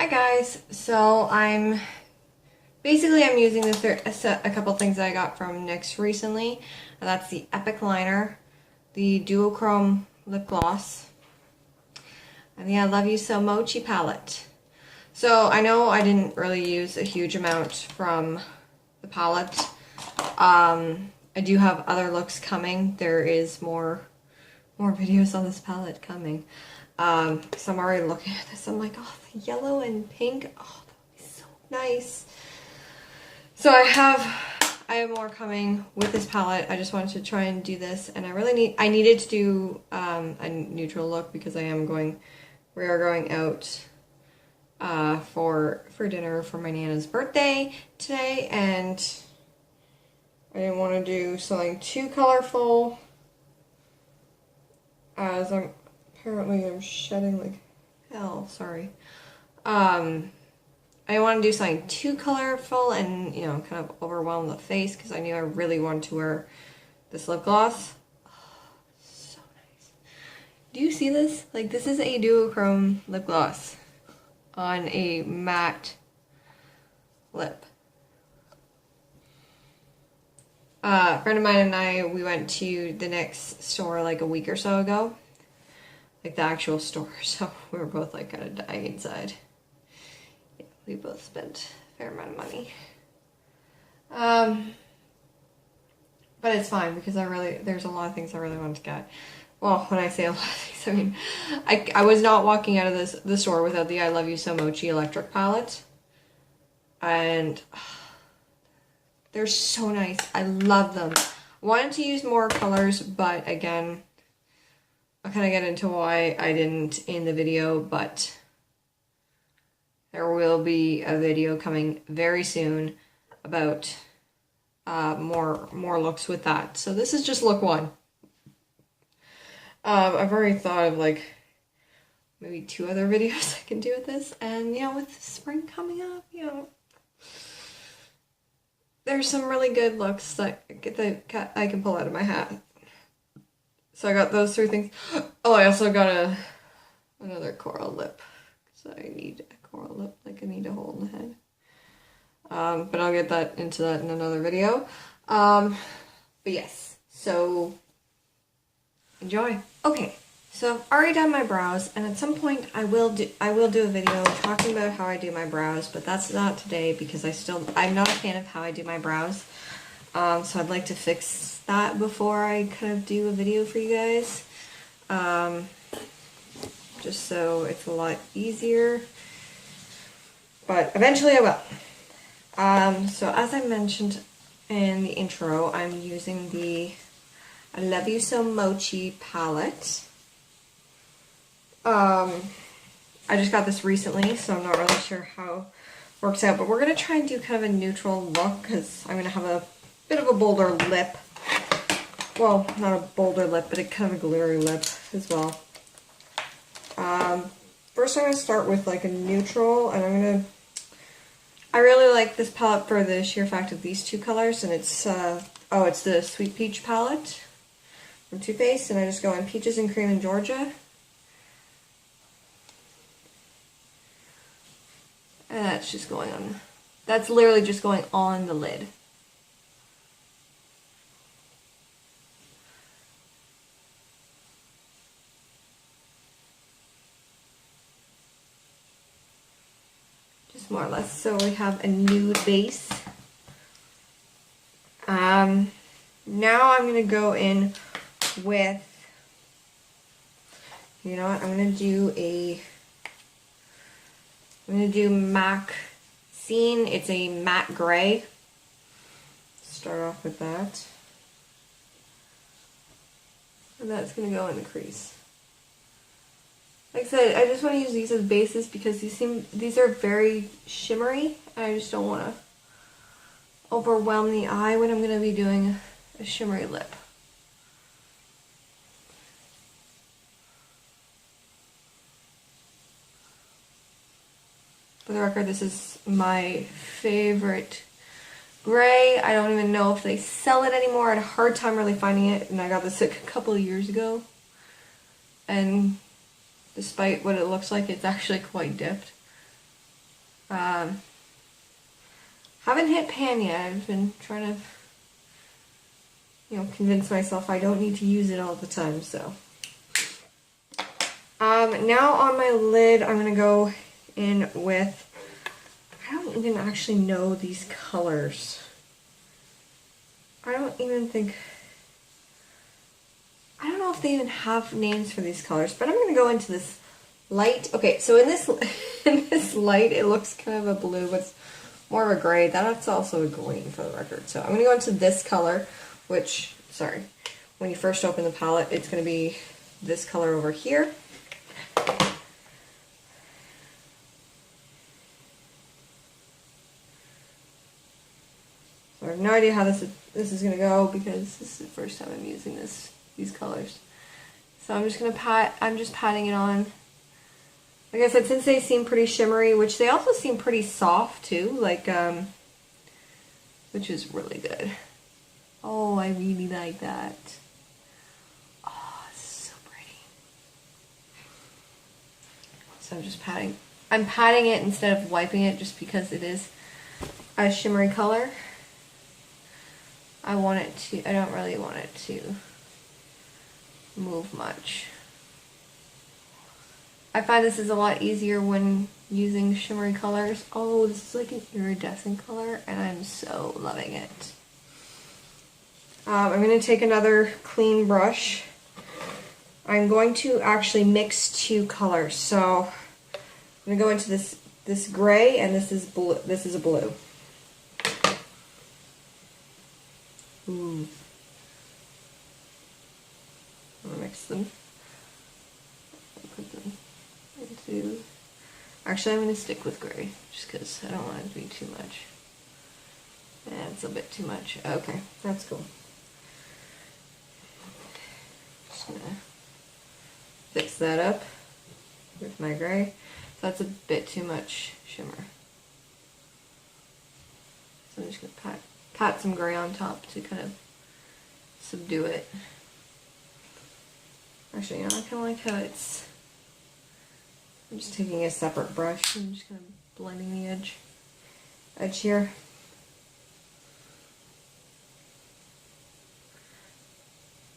Hi guys, so I'm using a couple things that I got from NYX recently, and that's the Epic Liner, the Duochrome Lip Gloss, and the I Love You So Mochi palette. So I know I didn't really use a huge amount from the palette. I do have other looks coming. There is more videos on this palette coming. So I'm already looking at this. I'm like, oh, the yellow and pink. Oh, that would be so nice. So I have more coming with this palette. I just wanted to try and do this, and I needed to do a neutral look because we are going out for dinner for my Nana's birthday today, and I didn't want to do something too colorful as I'm shedding like hell, sorry. I didn't want to do something too colorful and, kind of overwhelm the face because I knew I really wanted to wear this lip gloss. Oh, so nice. Do you see this? Like, this is a duochrome lip gloss on a matte lip. A friend of mine and I, we went to the NYX store like a week or so ago. Like the actual store, so we were both like kind of dying inside. Yeah, we both spent a fair amount of money. But it's fine because there's a lot of things I really wanted to get. Well, when I say a lot of things, I mean, I was not walking out of the store without the I Love You So Mochi electric palette. And they're so nice. I love them. I wanted to use more colors, but again, I'll kind of get into why I didn't in the video, but there will be a video coming very soon about more looks with that. So this is just look one. I've already thought of like maybe 2 other videos I can do with this, and with spring coming up, there's some really good looks that I can pull out of my hat. So I got those 3 things. Oh, I also got another coral lip. So I need a coral lip, like I need a hole in the head. But I'll get into that in another video. But yes, so enjoy. Okay, so I've already done my brows, and at some point I will do a video talking about how I do my brows, but that's not today because I'm not a fan of how I do my brows. So I'd like to fix that before I kind of do a video for you guys. Just so it's a lot easier. But eventually I will. So as I mentioned in the intro, I'm using the I Love You So Mochi palette. I just got this recently, so I'm not really sure how it works out, but we're going to try and do kind of a neutral look because I'm going to have a bit of a bolder lip. Well, not a bolder lip, but a kind of a glittery lip as well. First I'm going to start with like a neutral, and I really like this palette for the sheer fact of these 2 colors, and it's the Sweet Peach palette from Too Faced, and I just go in Peaches and Cream and Georgia. And that's literally just going on the lid. Just more or less. So we have a nude base. Now I'm going to go in with, you know what, I'm going to do MAC Scene. It's a matte gray. Start off with that. And that's going to go in the crease. Like I said, I just want to use these as bases because these are very shimmery. I just don't want to overwhelm the eye when I'm going to be doing a shimmery lip. For the record, this is my favorite gray. I don't even know if they sell it anymore. I had a hard time really finding it, and I got this a couple of years ago. And despite what it looks like, it's actually quite dipped. Haven't hit pan yet. I've been trying to, convince myself I don't need to use it all the time, so. Now on my lid, I'm going to go in with, I don't even actually know these colors. I don't know if they even have names for these colors, but I'm going to go into this light. Okay, so in this in this light, it looks kind of a blue, but it's more of a gray. That's also a green for the record. So I'm going to go into this color, which, sorry, when you first open the palette, it's going to be this color over here. So I have no idea how this is going to go because this is the first time I'm using these colors. So I'm just patting it on. Like I said, since they seem pretty shimmery, which they also seem pretty soft too, like, which is really good. Oh, I really like that. Oh, it's so pretty. So I'm just patting. I'm patting it instead of wiping it just because it is a shimmery color. I don't really want it to move much. I find this is a lot easier when using shimmery colors. Oh, this is like an iridescent color, and I'm so loving it. I'm going to take another clean brush. I'm going to actually mix two colors. So I'm going to go into this gray, and this is blue. This is a blue. Ooh. I'm going to mix them. Put them into... Actually, I'm going to stick with gray, just because I don't want it to be too much. Yeah, it's a bit too much. Okay, that's cool. Just going to fix that up with my gray. So that's a bit too much shimmer. So I'm just going to pat some gray on top to kind of subdue it. Actually, I kind of like how it's... I'm just taking a separate brush and just kind of blending the edge here.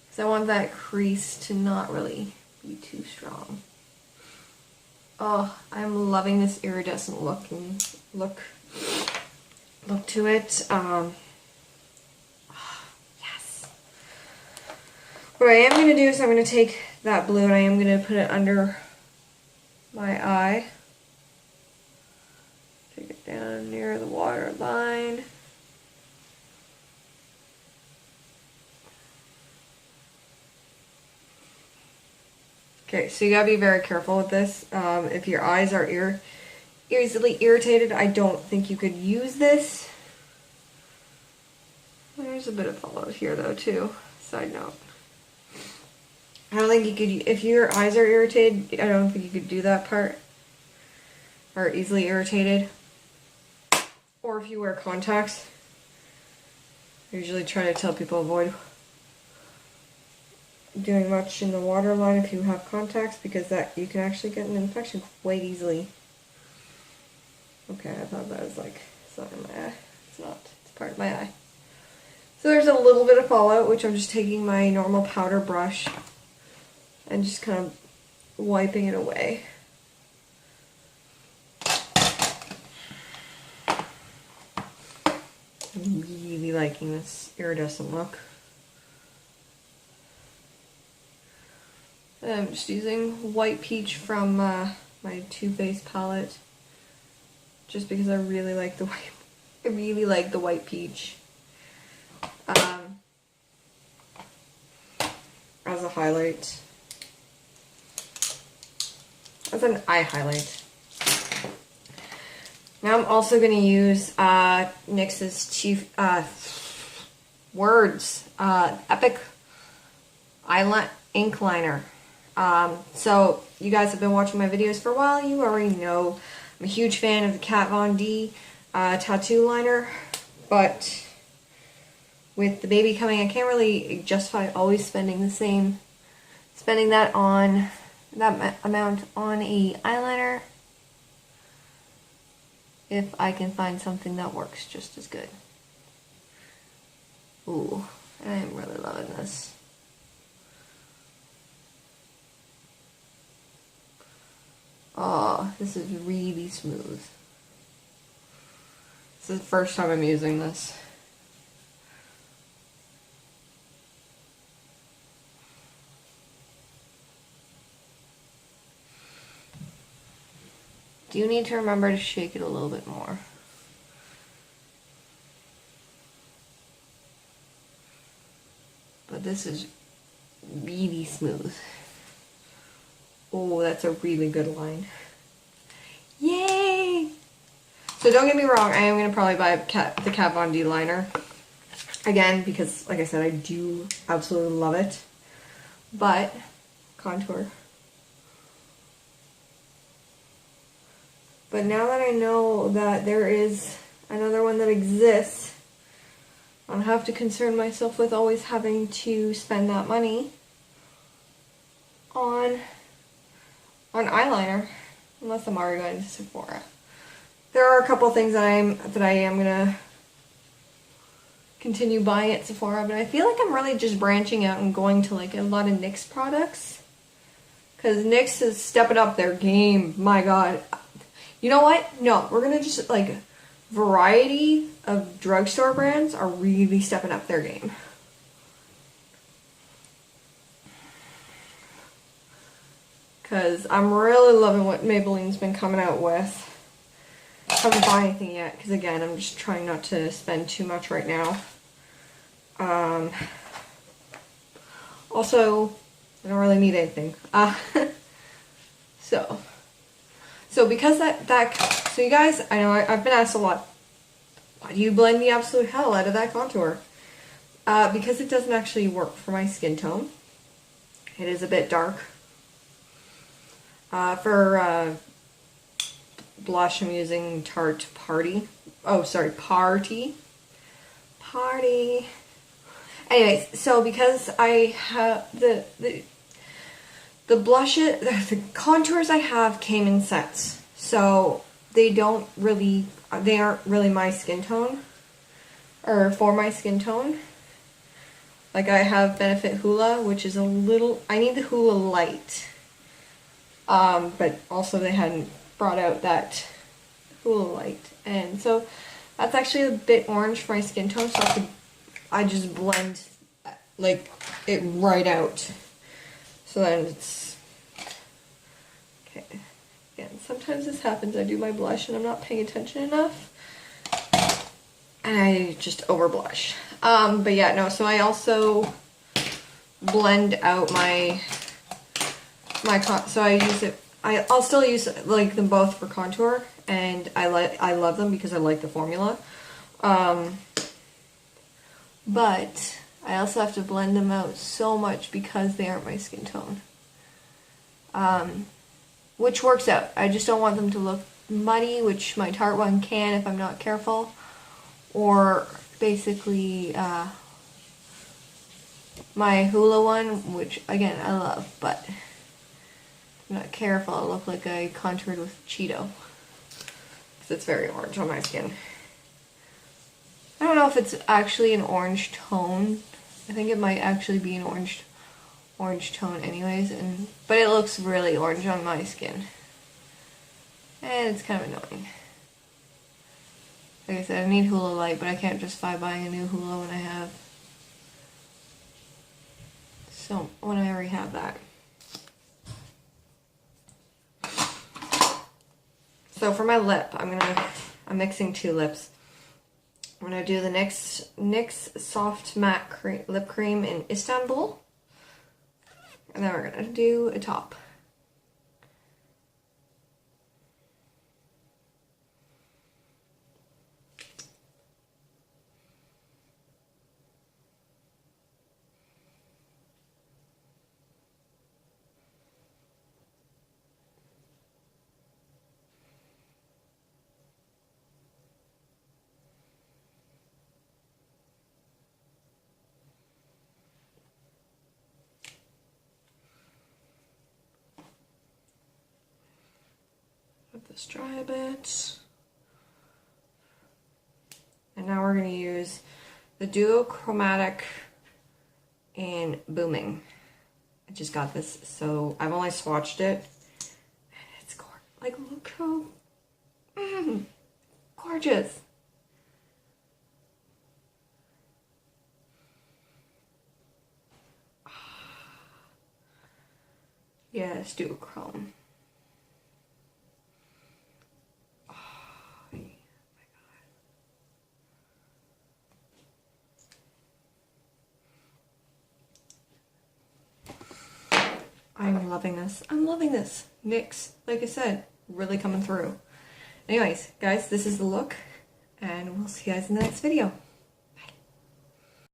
Because I want that crease to not really be too strong. Oh, I'm loving this iridescent look to it. Yes. What I am going to do is I'm going to take that blue and I am going to put it under my eye. Take it down near the water line. Okay, so you gotta be very careful with this. If your eyes are easily irritated, I don't think you could use this. There's a bit of fallout here though too. Side note. I don't think you could, if your eyes are irritated, I don't think you could do that part. Or easily irritated. Or if you wear contacts. I usually try to tell people avoid doing much in the water line if you have contacts, because that you can actually get an infection quite easily. Okay, I thought that was like, it's not in my eye. It's not. It's part of my eye. So there's a little bit of fallout, which I'm just taking my normal powder brush and just kind of wiping it away. I'm really liking this iridescent look. And I'm just using White Peach from my Too Faced palette, just because I really like the white. I really like the White Peach as a highlight. As an eye highlight. Now I'm also going to use NYX's Epic Ink Liner. So you guys have been watching my videos for a while. You already know I'm a huge fan of the Kat Von D tattoo liner, but with the baby coming, I can't really justify always spending that amount on a eyeliner. if I can find something that works just as good. Ooh, I am really loving this. Oh, this is really smooth. This is the first time I'm using this. Do need to remember to shake it a little bit more. But this is really smooth. Oh, that's a really good line. Yay! So don't get me wrong, I am going to probably buy the Kat Von D liner. Again, because like I said, I do absolutely love it. But, contour. But now that I know that there is another one that exists, I don't have to concern myself with always having to spend that money on eyeliner, unless I'm already going to Sephora. There are a couple things that I am gonna continue buying at Sephora, but I feel like I'm really just branching out and going to like a lot of NYX products, because NYX is stepping up their game. My God, you know what? No, we're gonna just like variety of drugstore brands are really stepping up their game. Because I'm really loving what Maybelline's been coming out with. I haven't bought anything yet, because again, I'm just trying not to spend too much right now. Also, I don't really need anything. So because so you guys, I know I've been asked a lot, why do you blend the absolute hell out of that contour? Because it doesn't actually work for my skin tone. It is a bit dark. For blush, I'm using Tarte Party. Oh, sorry, Party. Anyways, so because I have the blushes, the contours I have came in sets, so they aren't really my skin tone, or for my skin tone. Like I have Benefit Hoola, which is a little, I need the Hoola Light. But also they hadn't brought out that Hoola Light, and so that's actually a bit orange for my skin tone, so I just blend like it right out. So then it's okay. Again, sometimes this happens. I do my blush and I'm not paying attention enough, and I just over blush. But yeah, no. So I also blend out so I use it. I'll still use like them both for contour, and I love them because I like the formula. But I also have to blend them out so much because they aren't my skin tone. Which works out. I just don't want them to look muddy, which my Tarte one can if I'm not careful. Or basically my Hoola one, which again I love, but if I'm not careful, I'll look like I contoured with Cheeto. Because it's very orange on my skin. I don't know if it's actually an orange tone. I think it might actually be an orange tone anyways, but it looks really orange on my skin. And it's kind of annoying. Like I said, I need Hoola Light, but I can't justify buying a new Hoola when I already have that. So for my lip, I'm mixing two lips. I'm gonna do the NYX Soft Matte Lip Cream in Istanbul, and then we're gonna do a top. Let this dry a bit. And now we're going to use the duochromatic in Booming. I just got this, so I've only swatched it. And it's gorgeous. Like, look how gorgeous. Yes, duochrome. I'm loving this. I'm loving this. NYX, like I said, really coming through. Anyways, guys, this is the look, and we'll see you guys in the next video.